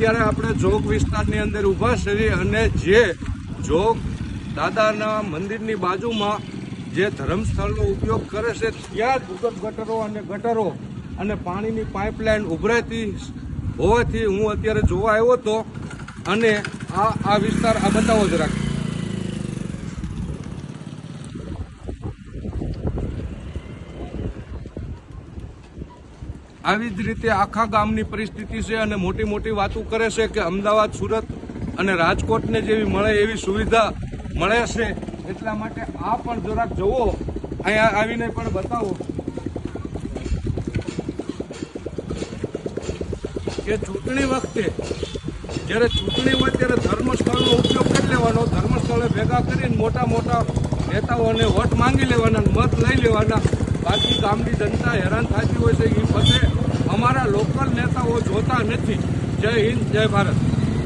અત્યારે આપણે જોગ વિસ્તારની અંદર ઊભા છીએ અને જે જોગ દાદાના મંદિરની બાજુમાં જે ધર્મસ્થળનો ઉપયોગ કરે છે ત્યાં જ ભૂગર્ભ ગટરો અને પાણીની પાઇપલાઇન ઉભરાતી હોવાથી હું અત્યારે જોવા આવ્યો હતો અને આ વિસ્તાર આ બતાવો જરાક. આવી જ રીતે આખા ગામની પરિસ્થિતિ છે અને મોટી મોટી વાતો કરે છે કે અમદાવાદ, સુરત અને રાજકોટને જેવી મળે એવી સુવિધા મળે છે. એટલા માટે આ પણ જરાક જુઓ, અહીંયા આવીને પણ બતાવો કે ચૂંટણી વખતે જ્યારે ચૂંટણી હોય ત્યારે ધર્મસ્થળનો ઉપયોગ કરી લેવાનો, ધર્મસ્થળે ભેગા કરીને મોટા મોટા નેતાઓને વોટ માંગી લેવાના, મત લઈ લેવાના. બાકી ગામની જનતા હેરાન થતી હોય છે એ બધે અમારા લોકલ નેતાઓ જોતા નથી. જય હિન્દ, જય ભારત.